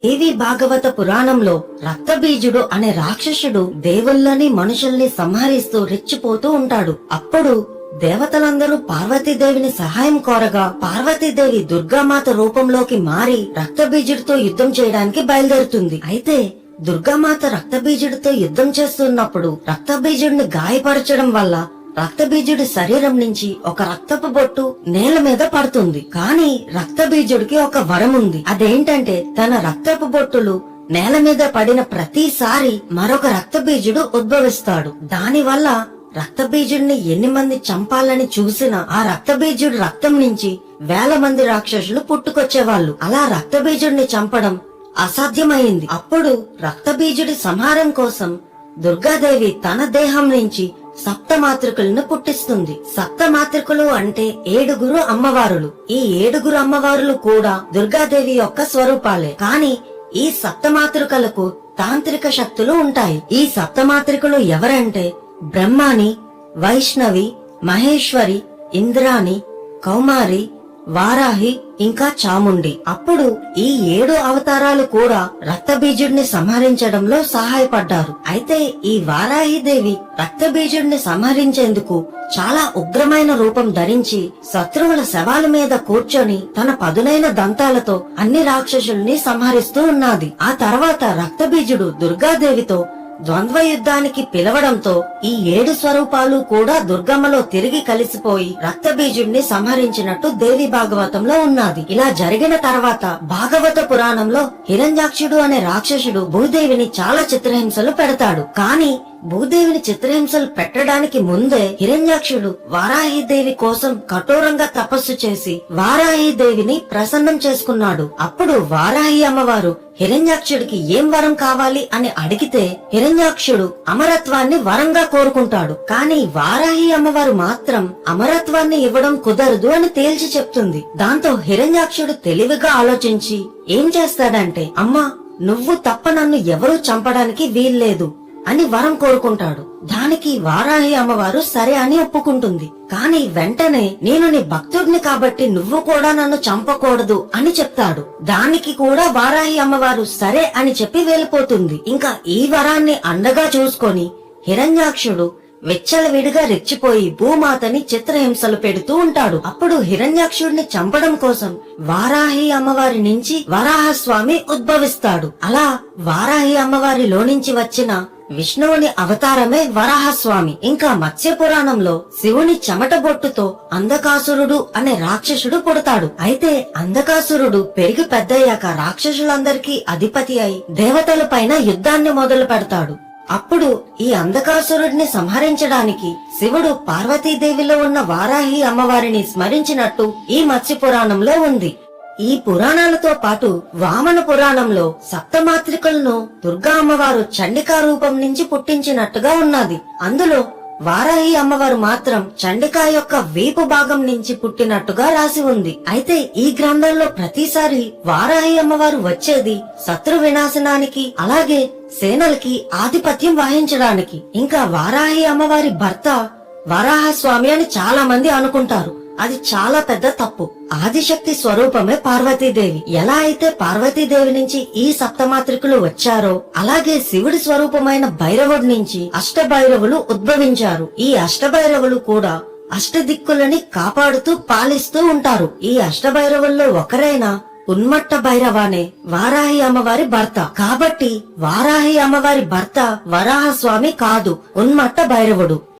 దేవి భాగవత పురాణంలో రక్తబీజుడు అనే రాక్షసుడు దేవుళ్ళని మనుషుల్ని సంహరిస్తూ రెచ్చిపోతూ ఉంటాడు. అప్పుడు దేవతలందరూ పార్వతీదేవిని సహాయం కోరగా పార్వతీదేవి దుర్గామాత రూపంలోకి మారి రక్తబీజుడితో యుద్ధం చేయడానికి బయలుదేరుతుంది. అయితే దుర్గామాత రక్తబీజుడితో యుద్ధం చేస్తున్నప్పుడు రక్తబీజుడిని గాయపరచడం వల్ల రక్తబీజుడి శరీరం నుంచి ఒక రక్తపు బొట్టు నేల మీద పడుతుంది. కానీ రక్తబీజుడికి ఒక వరం ఉంది. అదేంటంటే తన రక్తపు బొట్టులు నేల మీద పడిన ప్రతిసారి మరొక రక్తబీజుడు ఉద్భవిస్తాడు. దానివల్ల రక్తబీజుడిని ఎన్ని మంది చంపాలని చూసినా ఆ రక్తబీజుడి రక్తం నుంచి వేల మంది రాక్షసులు పుట్టుకొచ్చేవాళ్లు. అలా రక్తబీజుడిని చంపడం అసాధ్యమైంది. అప్పుడు రక్తబీజుడి సంహారం కోసం దుర్గాదేవి తన దేహం నుంచి సప్తమాతృకులను పుట్టిస్తుంది. సప్తమాతృకులు అంటే 7 అమ్మవారులు. ఈ 7 అమ్మవారులు కూడా దుర్గాదేవి యొక్క స్వరూపాలే. కానీ ఈ సప్తమాతృకలకు తాంత్రిక శక్తులు ఉంటాయి. ఈ సప్తమాతృకులు ఎవరంటే బ్రహ్మాని, వైష్ణవి, మహేశ్వరి, ఇంద్రాని, కౌమారి, వారాహి ఇంకా చాముండి. అప్పుడు ఈ 7 అవతారాలు కూడా రక్తబీజుడిని సంహరించడంలో సహాయపడ్డారు. అయితే ఈ వారాహిదేవి రక్తబీజుడిని సంహరించేందుకు చాలా ఉగ్రమైన రూపం ధరించి శత్రువుల శవాల మీద కూర్చొని తన పదునైన దంతాలతో అన్ని రాక్షసుల్ని సంహరిస్తూ ఉన్నది. ఆ తర్వాత రక్తబీజుడు దుర్గాదేవితో ద్వంద్వ యుద్ధానికి పిలవడంతో ఈ 7 స్వరూపాలు కూడా దుర్గమ్మలో తిరిగి కలిసిపోయి రక్తబీజుడిని సంహరించినట్టు దేవి భాగవతంలో ఉన్నది. ఇలా జరిగిన తర్వాత భాగవత పురాణంలో హిరణ్యాక్షుడు అనే రాక్షసుడు భూదేవిని చాలా చిత్రహింసలు పెడతాడు. కానీ భూదేవిని చిత్రహింసలు పెట్టడానికి ముందే హిరణ్యాక్షుడు వారాహిదేవి కోసం కఠోరంగా తపస్సు చేసి వారాహిదేవిని ప్రసన్నం చేసుకున్నాడు. అప్పుడు వారాహి అమ్మవారు హిరణ్యాక్షుడికి ఏం వరం కావాలి అని అడిగితే హిరణ్యాక్షుడు అమరత్వాన్ని వరంగా కోరుకుంటాడు. కానీ వారాహి అమ్మవారు మాత్రం అమరత్వాన్ని ఇవ్వడం కుదరదు అని తేల్చి చెప్తుంది. దాంతో హిరణ్యాక్షుడు తెలివిగా ఆలోచించి ఏం చేస్తాడంటే, అమ్మా నువ్వు తప్ప నన్ను ఎవరూ చంపడానికి వీల్లేదు అని వరం కోరుకుంటాడు. దానికి వారాహి అమ్మవారు సరే అని ఒప్పుకుంటుంది. కానీ వెంటనే నేను నీ భక్తుడిని కాబట్టి నువ్వు కూడా నన్ను చంపకూడదు అని చెప్తాడు. దానికి కూడా వారాహి అమ్మవారు సరే అని చెప్పి వెళ్ళిపోతుంది. ఇంకా ఈ వరాన్ని అండగా చూసుకొని హిరణ్యాక్షుడు విచ్చలవిడిగా రెచ్చిపోయి భూమాతని చిత్రహింసలు పెడుతూ ఉంటాడు. అప్పుడు హిరణ్యాక్షుడిని చంపడం కోసం వారాహి అమ్మవారి నుంచి వరాహస్వామి ఉద్భవిస్తాడు. అలా వారాహి అమ్మవారిలో నుంచి వచ్చిన విష్ణువుని అవతారమే వరాహస్వామి. ఇంకా మత్స్య పురాణంలో శివుని చెమట బొట్టుతో అంధకాసురుడు అనే రాక్షసుడు పుడతాడు. అయితే అంధకాసురుడు పెరిగి పెద్దయ్యాక రాక్షసులందరికీ అధిపతి అయి దేవతల పైన యుద్ధాన్ని మొదలు పెడతాడు. అప్పుడు ఈ అంధకాసురుడిని సంహరించడానికి శివుడు పార్వతీదేవిలో ఉన్న వారాహి అమ్మవారిని స్మరించినట్టు ఈ మత్స్య పురాణంలో ఉంది. ఈ పురాణాలతో పాటు వామన పురాణంలో సప్తమాత్రికలను దుర్గా అమ్మవారు చండికా రూపం నుంచి పుట్టించినట్టుగా ఉన్నది. అందులో వారాహి అమ్మవారు మాత్రం చండికా యొక్క వీపు భాగం నుంచి పుట్టినట్టుగా రాసి ఉంది. అయితే ఈ గ్రంథంలో ప్రతిసారి వారాహి అమ్మవారు వచ్చేది శత్రు వినాశనానికి, అలాగే సేనలకి ఆధిపత్యం వహించడానికి. ఇంకా వారాహి అమ్మవారి భర్త వరాహస్వామి అని చాలా మంది అనుకుంటారు. అది చాలా పెద్ద తప్పు. ఆదిశక్తి స్వరూపమే పార్వతీదేవి. ఎలా అయితే పార్వతీదేవి నుంచి ఈ సప్తమాత్రికులు వచ్చారో అలాగే శివుడి స్వరూపమైన భైరవుడి నుంచి అష్టభైరవులు ఉద్భవించారు. ఈ అష్టభైరవులు కూడా అష్టదిక్కులని కాపాడుతూ పాలిస్తూ ఉంటారు. ఈ అష్టభైరవుల్లో ఒకరైన ఉన్మట్ట భైరవానే వారాహి అమ్మవారి భర్త. కాబట్టి వారాహి అమ్మవారి భర్త వరాహస్వామి కాదు, ఉన్మట్ట భైరవుడు.